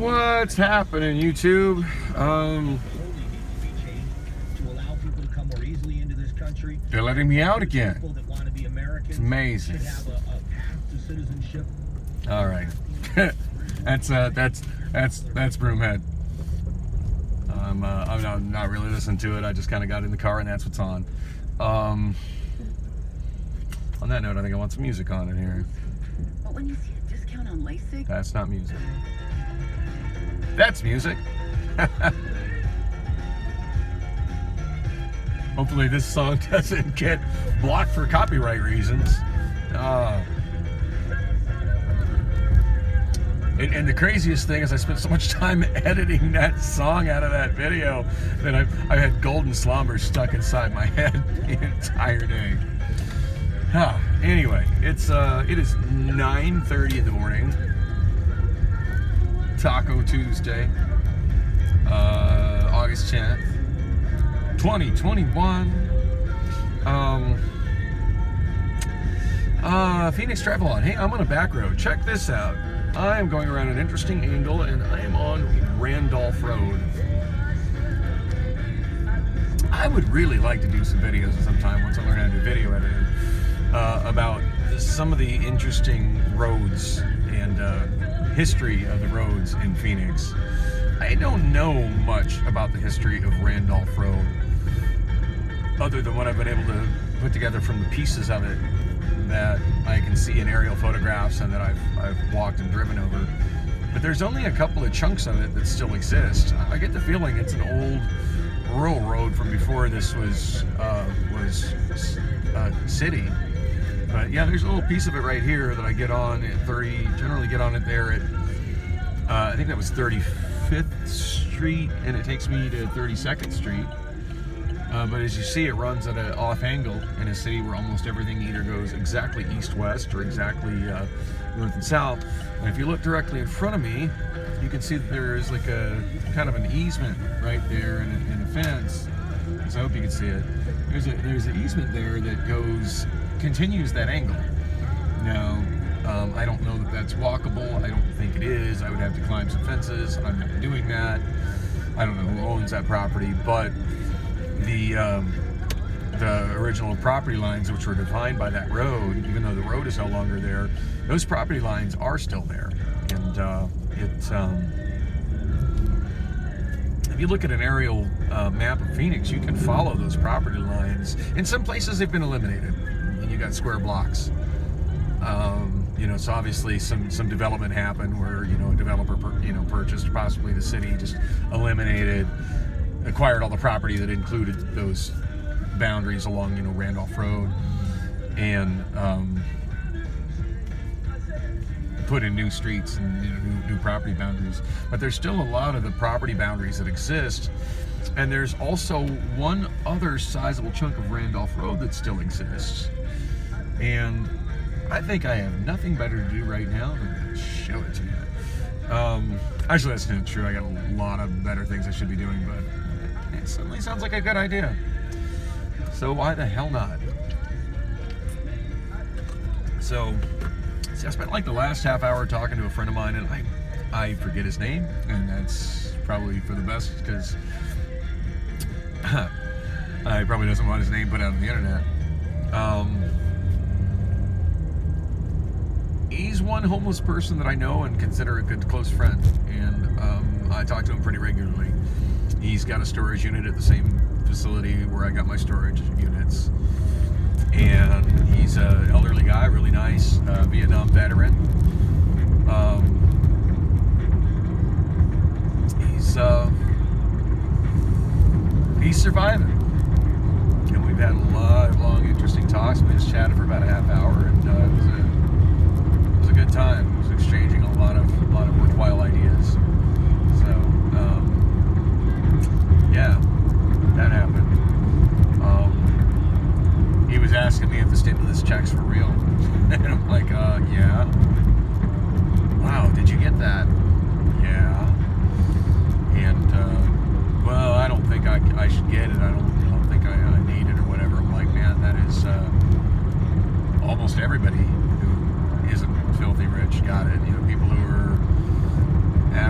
What's happening, YouTube? They're letting me out again. It's amazing. All right, that's Broomhead. I'm not really listening to it. I just kind of got in the car and that's what's on. On that note, I think I want some music on in here. But when you see a discount on LASIK, that's not music. That's music. Hopefully this song doesn't get blocked for copyright reasons. And the craziest thing is I spent so much time editing that song out of that video that I had Golden Slumber stuck inside my head the entire day. Anyway, it is 9:30 in the morning. Taco Tuesday, August 10th, 2021. Phoenix Travelon. Hey, I'm on a back road. Check this out. I am going around an interesting angle, and I am on Randolph Road. I would really like to do some videos sometime once I learn how to do video editing about some of the interesting roads and history of the roads in Phoenix. I don't know much about the history of Randolph Road, other than what I've been able to put together from the pieces of it that I can see in aerial photographs and that I've walked and driven over. But there's only a couple of chunks of it that still exist. I get the feeling it's an old rural road from before this was a city. But yeah, there's a little piece of it right here that I get on at 30, generally get on it there at, I think that was 35th Street, and it takes me to 32nd Street. But as you see, it runs at an off angle in a city where almost everything either goes exactly east-west or exactly north and south. And if you look directly in front of me, you can see that there is like a kind of an easement right there and a fence. So I hope you can see it. There's an easement there that continues that angle. Now, I don't know that that's walkable. I don't think it is. I would have to climb some fences. I'm not doing that. I don't know who owns that property, but the original property lines, which were defined by that road, even though the road is no longer there, those property lines are still there. And if you look at an aerial map of Phoenix, you can follow those property lines. In some places, they've been eliminated, and you got square blocks. So obviously some development happened where, a developer purchased, possibly the city just acquired all the property that included those boundaries along, Randolph Road, and put in new streets and new property boundaries. But there's still a lot of the property boundaries that exist, and there's also one other sizable chunk of Randolph Road that still exists. And I think I have nothing better to do right now than show it to you. Actually, that's not true. I got a lot of better things I should be doing, but it suddenly sounds like a good idea. So why the hell not? So, see, I spent like the last half hour talking to a friend of mine, and I forget his name, and that's probably for the best, because I probably doesn't want his name put out on the internet. He's one homeless person that I know and consider a good close friend, and I talk to him pretty regularly. He's got a storage unit at the same facility where I got my storage units, and he's an elderly guy, really nice, Vietnam veteran. He's surviving, and we've had a lot of long, interesting talks. We just chatted for about a half hour, and it was a good time. It was exchanging a lot of worthwhile ideas. So, yeah, that happened. He was asking me if the stimulus checks were real, and I'm like, yeah. Wow, did you get that? Yeah. And well, I don't think I should get it. I don't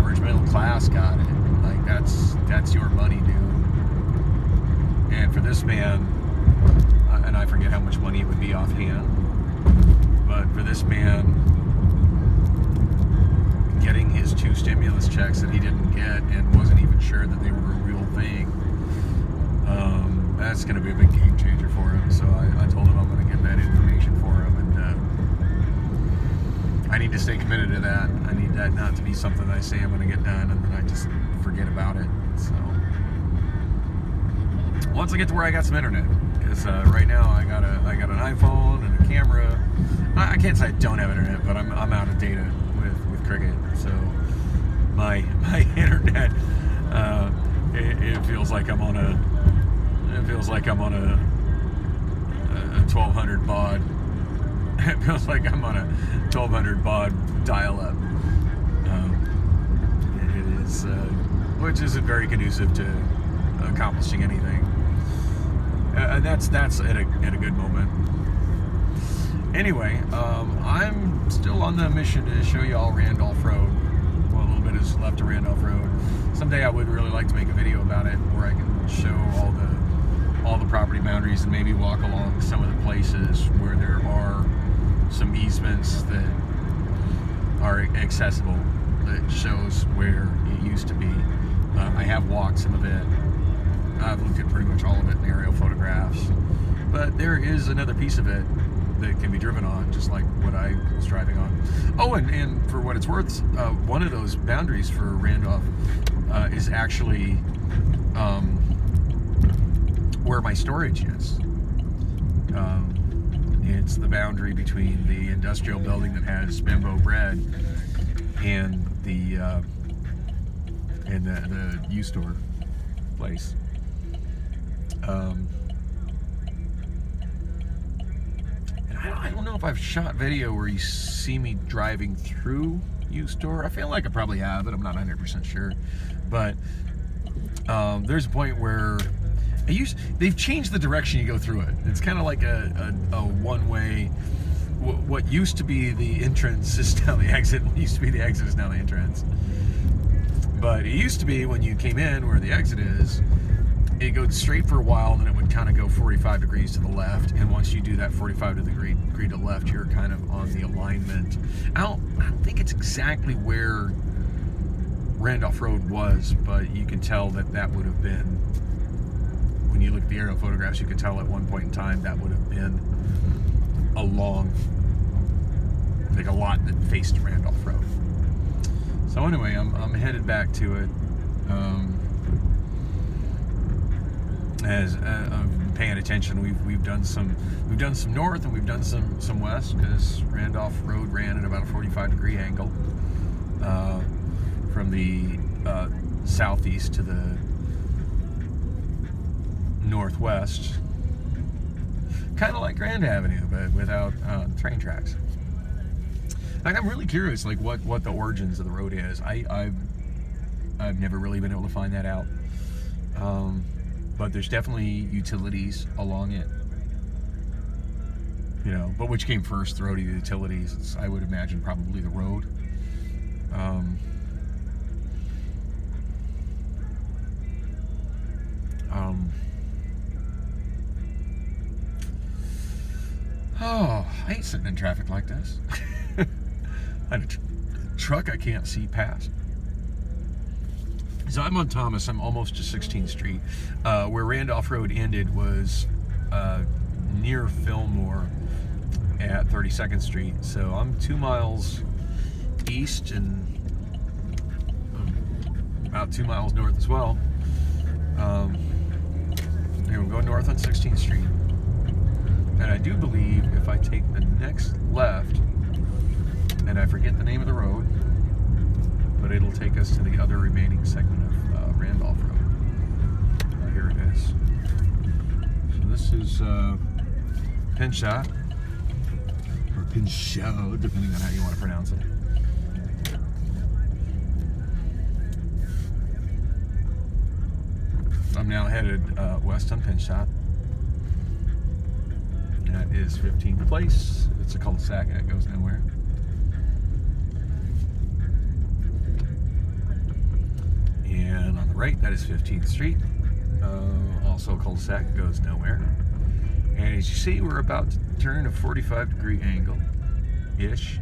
average middle class got it. Like, that's your money, dude. And for this man, and I forget how much money it would be offhand, but for this man, getting his 2 stimulus checks that he didn't get and wasn't even sure that they were a real thing, that's going to be a big game changer for him. So I told him I'm going to get that information for him, and I need to stay committed to that. I need that not to be something that I say I'm going to get done and then I just forget about it. So once I get to where I got some internet, because right now I got an iPhone and a camera. I can't say I don't have internet, but I'm out of data with Cricket. So my internet, it feels like I'm on a 1200 baud. It feels like I'm on a 1200 baud dial-up. It is, which isn't very conducive to accomplishing anything. And that's at a good moment. Anyway, I'm still on the mission to show you all Randolph Road. Well, a little bit is left of Randolph Road. Someday I would really like to make a video about it where I can show all the property boundaries and maybe walk along some of the places where there are some easements that are accessible, that shows where it used to be. I have walked some of it. I've looked at pretty much all of it in aerial photographs, but there is another piece of it that can be driven on, just like what I was driving on. Oh, and for what it's worth, one of those boundaries for Randolph is actually where my storage is. It's the boundary between the industrial building that has Venmo bread and the U-Stor place. And I don't know if I've shot video where you see me driving through U-Stor. I feel like I probably have, but I'm not 100% sure. But there's a point where they've changed the direction you go through it. It's kind of like a one-way. What used to be the entrance is now the exit. What used to be the exit is now the entrance. But it used to be when you came in where the exit is, it goes straight for a while, and then it would kind of go 45 degrees to the left. And once you do that 45 degree to the left, you're kind of on the alignment. I don't think it's exactly where Randolph Road was, but you can tell that would have been, when you look at the aerial photographs, you can tell at one point in time that would have been a lot that faced Randolph Road. So anyway, I'm headed back to it. As I'm paying attention, we've done some north and we've done some west, because Randolph Road ran at about a 45 degree angle from the southeast to the northwest, kind of like Grand Avenue, but without train tracks. Like, I'm really curious, like what the origins of the road is. I've never really been able to find that out. But there's definitely utilities along it, you know. But which came first, the road or the utilities? I would imagine probably the road. Oh, I ain't sitting in traffic like this. I had a truck I can't see past. So I'm on Thomas. I'm almost to 16th Street. Where Randolph Road ended was near Fillmore at 32nd Street. So I'm 2 miles east and about 2 miles north as well. Here, we'll go north on 16th Street. And I do believe if I take the next left, and I forget the name of the road, but it'll take us to the other remaining segment of Randolph Road. Here it is. So this is Pinchot, or Pinchot, depending on how you want to pronounce it. I'm now headed west on Pinchot. That is 15th Place. It's a cul-de-sac and it goes nowhere. right, that is 15th Street. Also a cul-de-sac that goes nowhere. And as you see, we're about to turn a 45-degree angle-ish.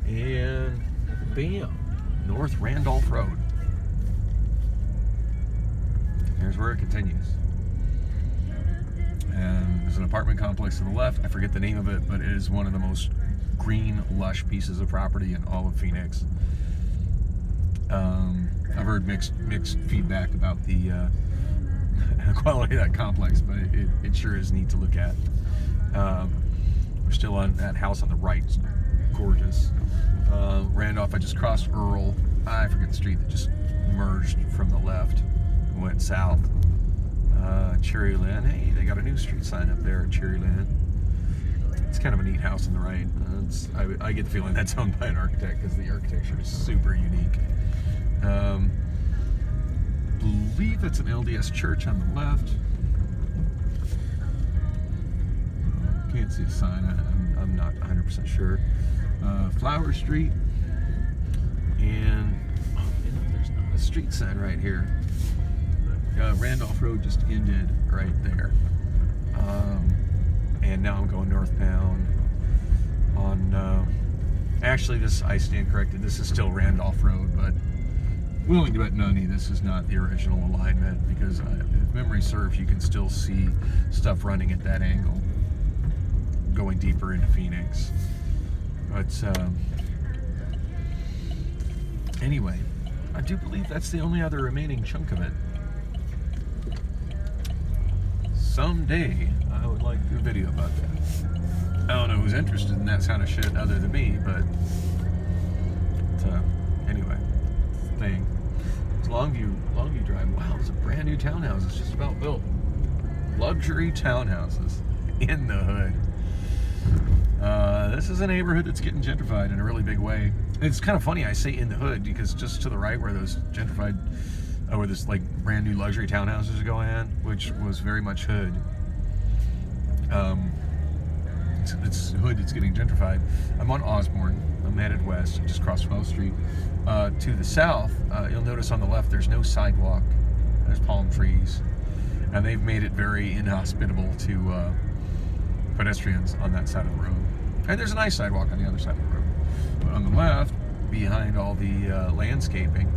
And bam, North Randolph Road. Here's where it continues. And there's an apartment complex to the left. I forget the name of it, but it is one of the most green, lush pieces of property in all of Phoenix. I've heard mixed feedback about the quality of that complex, but it sure is neat to look at. We're still on that house on the right. It's gorgeous. Randolph, I just crossed Earl. I forget the street that just merged from the left and went south. Cherryland. Hey, they got a new street sign up there at Cherryland. It's kind of a neat house on the right. I get the feeling that's owned by an architect because the architecture is super unique. Believe it's an LDS church on the left. Can't see the sign. I'm not 100% sure. Flower Street, and there's a street sign right here. Randolph Road just ended right there, and now I'm going northbound on. Actually, I stand corrected. This is still Randolph Road, but willing to bet money this is not the original alignment because, if memory serves, you can still see stuff running at that angle, going deeper into Phoenix. But anyway, I do believe that's the only other remaining chunk of it. Someday, I would like to do a video about that. I don't know who's interested in that kind of shit other than me, but anyway, thing. It's Longview Drive. Wow, it's a brand new townhouse. It's just about built. Luxury townhouses in the hood. This is a neighborhood that's getting gentrified in a really big way. It's kind of funny I say in the hood because just to the right where those gentrified, where this like brand new luxury townhouses are going on, which was very much hood. It's hood. It's getting gentrified. I'm on Osborne. I'm headed west. I just crossed 12th Street. To the south, you'll notice on the left there's no sidewalk. There's palm trees, and they've made it very inhospitable to pedestrians on that side of the road. And there's a nice sidewalk on the other side of the road. But on the left, behind all the landscaping,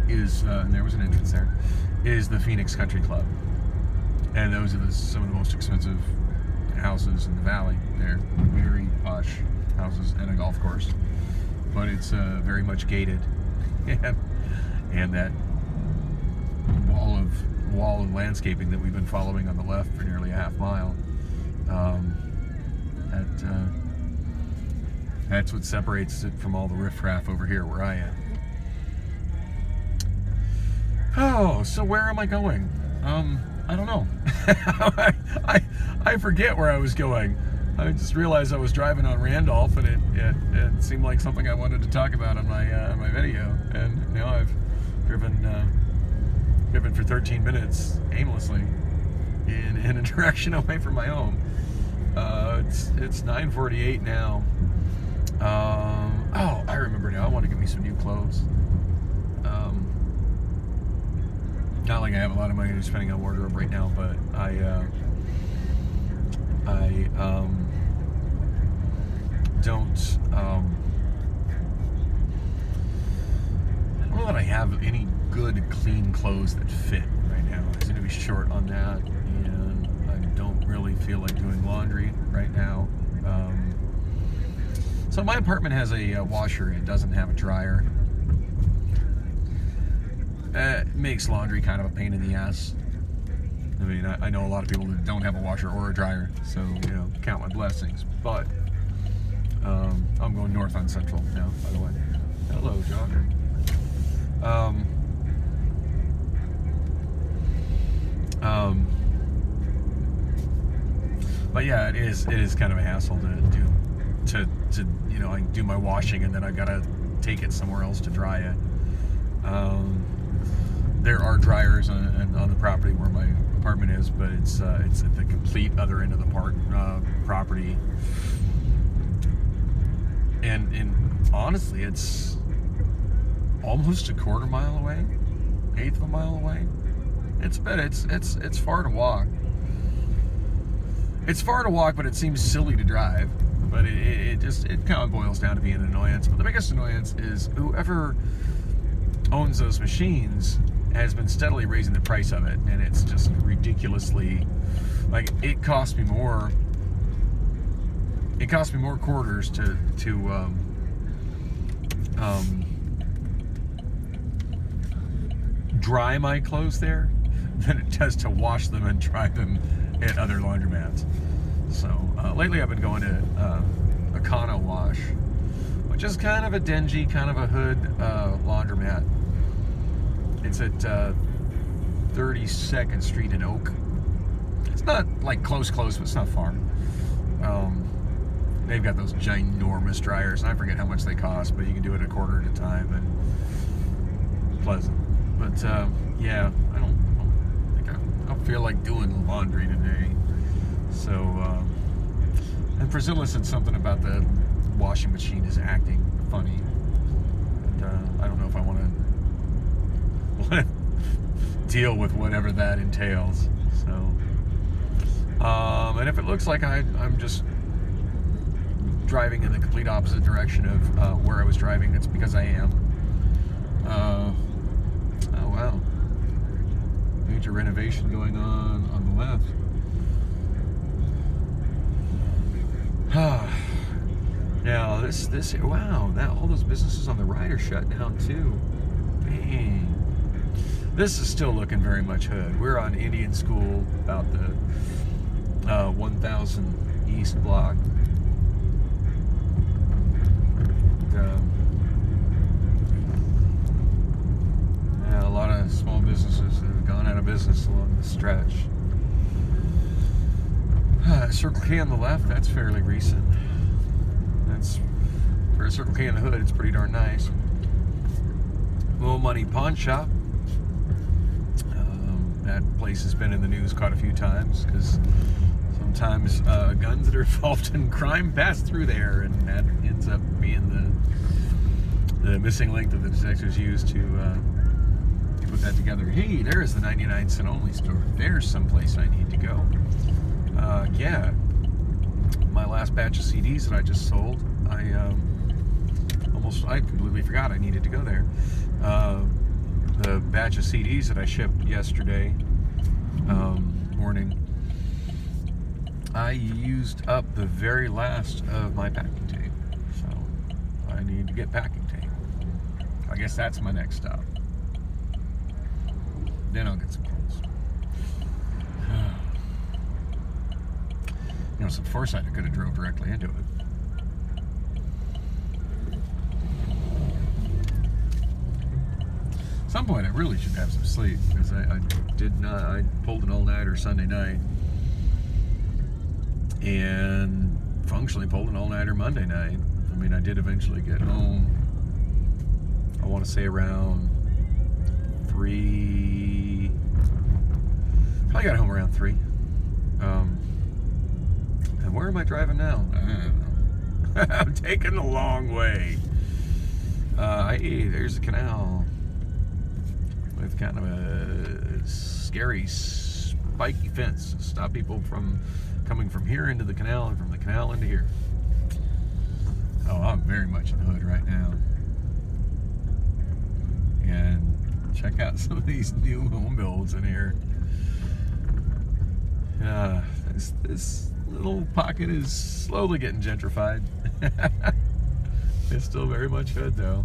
is, and there was an entrance there, is the Phoenix Country Club. And those are some of the most expensive houses in the valley. They're very posh houses and a golf course. But it's very much gated. And that wall of landscaping that we've been following on the left for nearly a half mile, that's what separates it from all the riffraff over here where I am. Oh, so where am I going? I don't know. I forget where I was going. I just realized I was driving on Randolph, and it seemed like something I wanted to talk about on my video. And now I've driven for 13 minutes aimlessly in a direction away from my home. It's 9:48 now. Oh, I remember now. I want to get me some new clothes. Not like I have a lot of money spending on wardrobe right now, but I don't know that I have any good clean clothes that fit right now. I seem to be short on that, and I don't really feel like doing laundry right now. So my apartment has a washer. It doesn't have a dryer. It makes laundry kind of a pain in the ass. I mean, I know a lot of people that don't have a washer or a dryer, so, count my blessings. But I'm going north on Central now, by the way. Hello, jogger. But yeah, it is kind of a hassle to I do my washing and then I gotta take it somewhere else to dry it. There are dryers on the property where my apartment is, but it's at the complete other end of the property. And honestly, it's almost a quarter mile away, eighth of a mile away. It's far to walk. It's far to walk, but it seems silly to drive. But it kind of boils down to being an annoyance. But the biggest annoyance is whoever owns those machines has been steadily raising the price of it, and it's just ridiculously, like, it cost me more quarters to dry my clothes there than it does to wash them and dry them at other laundromats. So lately I've been going to Econo Wash, which is kind of a dingy, kind of a hood laundromat. It's at 32nd Street in Oak. It's not like close, but it's not far. They've got those ginormous dryers, and I forget how much they cost, but you can do it a quarter at a time, and pleasant. But yeah, I don't feel like doing laundry today. So, and Priscilla said something about the washing machine is acting funny. And I don't know if I want to deal with whatever that entails. So, and if it looks like I'm just driving in the complete opposite direction of where I was driving, it's because I am. Oh wow. Major renovation going on the left. Now this wow, now all those businesses on the right are shut down too. Dang. This is still looking very much hood. We're on Indian School, about the 1000 East block. Yeah, a lot of small businesses have gone out of business along the stretch. Circle K on the left, that's fairly recent. That's, for a Circle K in the hood, it's pretty darn nice. Low Money Pawn Shop. That place has been in the news quite a few times because sometimes guns that are involved in crime pass through there, and that ends up being the missing link that the detectives use to put that together. Hey, there's the 99-cent only store. There's someplace I need to go. Yeah, my last batch of CDs that I just sold, I completely forgot I needed to go there. The batch of CDs that I shipped yesterday morning, I used up the very last of my packing tape, so I need to get packing tape. I guess that's my next stop. Then I'll get some clothes. You know, some foresight, I could have drove directly into it. At some point, I really should have some sleep, because I pulled an all-nighter Sunday night, and functionally pulled an all-nighter Monday night. I mean, I did eventually get home, I want to say around 3, probably got home around 3. And where am I driving now? I don't know. I'm taking the long way. Hey, there's the canal with kind of a scary, spiky fence to stop people from coming from here into the canal and from the canal into here. Oh, I'm very much in the hood right now. And check out some of these new home builds in here. This little pocket is slowly getting gentrified. It's still very much hood though.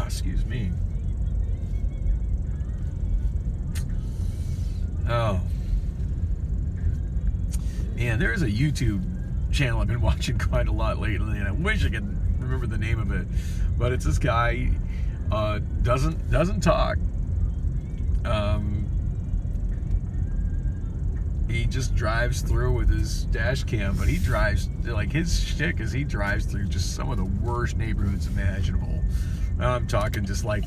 Excuse me. Oh. Man, there's a YouTube channel I've been watching quite a lot lately, and I wish I could remember the name of it. But it's this guy, doesn't talk. He just drives through with his dash cam, but he drives, like, his shtick is he drives through just some of the worst neighborhoods imaginable. I'm talking just like,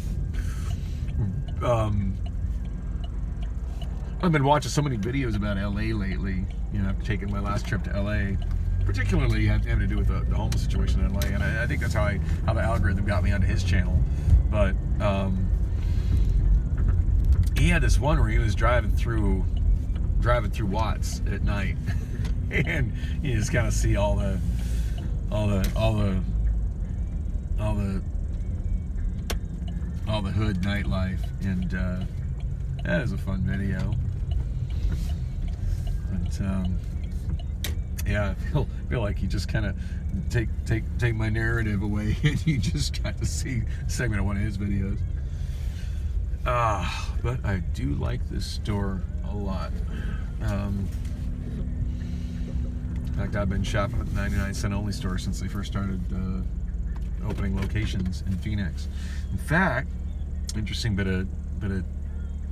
I've been watching so many videos about LA lately, you know, after taking my last trip to LA. particularly having to do with the homeless situation in LA, and I think that's how the algorithm got me onto his channel. But he had this one where he was driving through Watts at night, and you just kind of see all the hood nightlife, and that is a fun video. But yeah, I feel like you just kind of take my narrative away, and you just got to see a segment of one of his videos. But I do like this store a lot. In fact, I've been shopping at the 99-cent only store since they first started opening locations in Phoenix. In fact, interesting bit of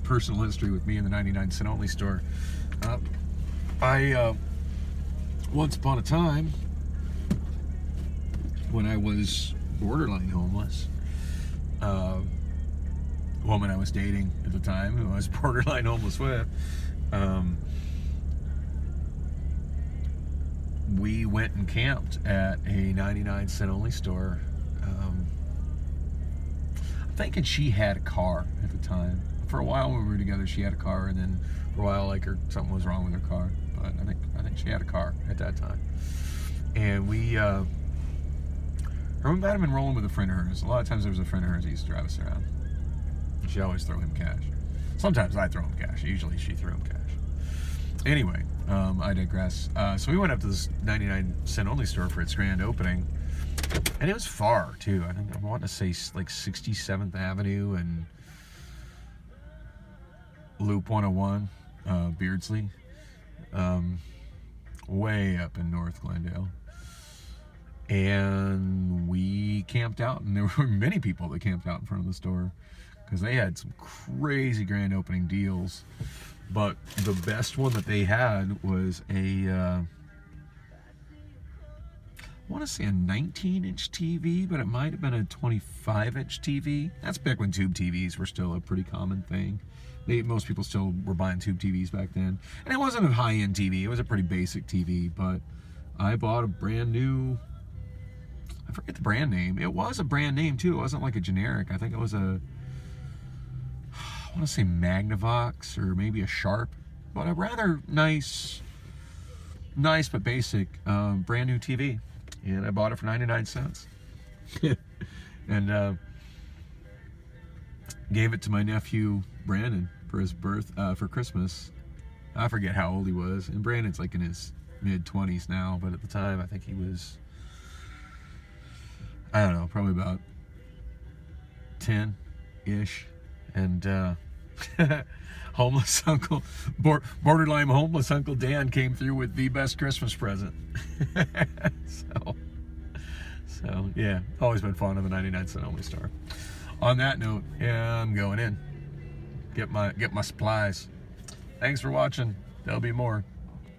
personal history with me in the 99-cent only store. I once upon a time, when I was borderline homeless, woman I was dating at the time, who I was borderline homeless with, we went and camped at a 99-cent only store. I'm thinking she had a car at the time. For a while when we were together, she had a car, and then for a while, like, something was wrong with her car. But I think she had a car at that time. And we might have been rolling with a friend of hers. A lot of times there was a friend of hers that used to drive us around. She always throw him cash. Sometimes I throw him cash. Usually she threw him cash. Anyway, I digress. So we went up to this 99-cent only store for its grand opening, and it was far too. I think I want to say like 67th Avenue and Loop 101, Beardsley, way up in North Glendale. And we camped out, and there were many people that camped out in front of the store because they had some crazy grand opening deals. But the best one that they had was I want to say a 19-inch TV, but it might have been a 25-inch TV. That's back when tube TVs were still a pretty common thing. Most people still were buying tube TVs back then. And it wasn't a high-end TV. It was a pretty basic TV, but I bought a brand new, I forget the brand name. It was a brand name, too. It wasn't like a generic. I think it was I want to say Magnavox or maybe a Sharp, but a rather nice but basic brand new TV. And I bought it for 99 cents. And gave it to my nephew Brandon for his for Christmas. I forget how old he was, and Brandon's like in his mid-20s now, but at the time I think he was, I don't know, probably about 10-ish. And homeless uncle, borderline homeless Uncle Dan came through with the best Christmas present. So yeah, always been fond of the 99-cent only store. On that note, I'm going in. Get my supplies. Thanks for watching. There'll be more.